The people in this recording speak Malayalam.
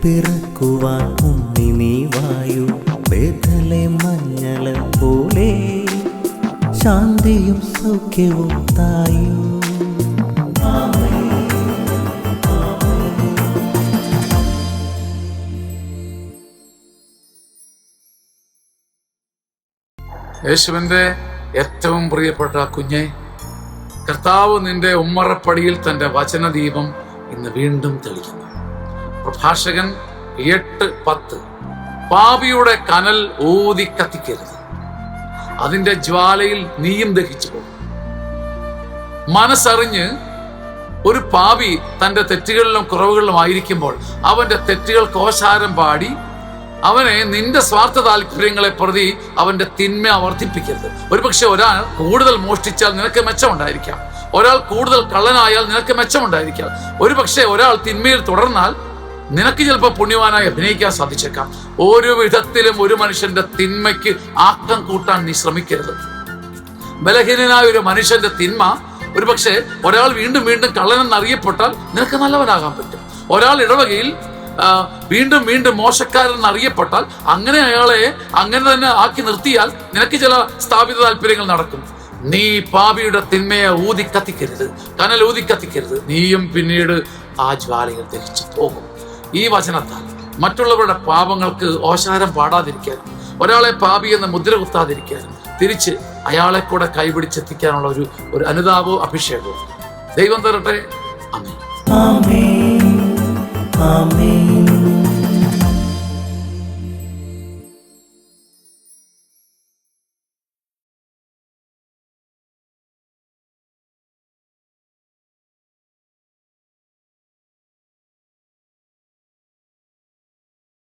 പിറക്കുവാൻ ഉണ്ണി നീ വായു. ബേഥലേം മഞ്ഞള പോലെ ശാന്തിയും സൗഖ്യവും തായു. യേശുവിൻ്റെ ഏറ്റവും പ്രിയപ്പെട്ട കുഞ്ഞെ, കർത്താവ് നിന്റെ ഉമ്മറപ്പടിയിൽ തൻ്റെ വചനദീപം ഇന്ന് വീണ്ടും തെളിക്കുന്നു. പ്രഭാഷകൻ 8:10 പാപിയുടെ കനൽ ഊതി കത്തിക്കരുത്, അതിൻ്റെ ജ്വാലയിൽ നീയും ദഹിച്ചു പോകും. മനസ്സറിഞ്ഞ് ഒരു പാപി തൻ്റെ തെറ്റുകളിലും കുറവുകളിലും ആയിരിക്കുമ്പോൾ അവൻ്റെ തെറ്റുകൾക്ക് ഓശാരം പാടി അവനെ നിന്റെ സ്വാർത്ഥ താല്പര്യങ്ങളെ പ്രതി അവന്റെ തിന്മ വർദ്ധിപ്പിക്കരുത്. ഒരുപക്ഷെ ഒരാൾ കൂടുതൽ മോഷ്ടിച്ചാൽ നിനക്ക് മെച്ചമുണ്ടായിരിക്കാം, ഒരാൾ കൂടുതൽ കള്ളനായാൽ നിനക്ക് മെച്ചമുണ്ടായിരിക്കാം, ഒരുപക്ഷെ ഒരാൾ തിന്മയിൽ തുടർന്നാൽ നിനക്ക് ചിലപ്പോൾ പുണ്യവാനായി അഭിനയിക്കാൻ സാധിച്ചേക്കാം. ഓരോ വിധത്തിലും ഒരു മനുഷ്യന്റെ തിന്മയ്ക്ക് ആക്കം കൂട്ടാൻ നീ ശ്രമിക്കരുത്. ബലഹീനനായ ഒരു മനുഷ്യന്റെ തിന്മ ഒരുപക്ഷെ ഒരാൾ വീണ്ടും വീണ്ടും കള്ളനെന്നറിയപ്പെട്ടാൽ നിനക്ക് നല്ലവനാകാൻ പറ്റും. ഒരാൾ ഇടവകയിൽ വീണ്ടും വീണ്ടും മോശക്കാരൻ അറിയപ്പെട്ടാൽ അങ്ങനെ അയാളെ അങ്ങനെ തന്നെ ആക്കി നിർത്തിയാൽ നിനക്ക് ചില സ്ഥാപിത താല്പര്യങ്ങൾ നടക്കും. നീ പാപിയുടെ തിന്മയെ ഊതി കത്തിക്കരുത്, കനൽ ഊതി കത്തിക്കരുത്, നീയും പിന്നീട് ആ ജ്വാലയിൽ ദഹിച്ചു പോകും. ഈ വചനത്താൽ മറ്റുള്ളവരുടെ പാപങ്ങൾക്ക് ഓശാരം പാടാതിരിക്കാനും ഒരാളെ പാപി എന്ന മുദ്ര കുത്താതിരിക്കാനും തിരിച്ച് അയാളെ കൂടെ കൈപിടിച്ചെത്തിക്കാനുള്ള ഒരു അനുതാപവും അഭിഷേകവും ദൈവം തരട്ടെ. ആമേൻ. ആമേൻ. ആമേൻ.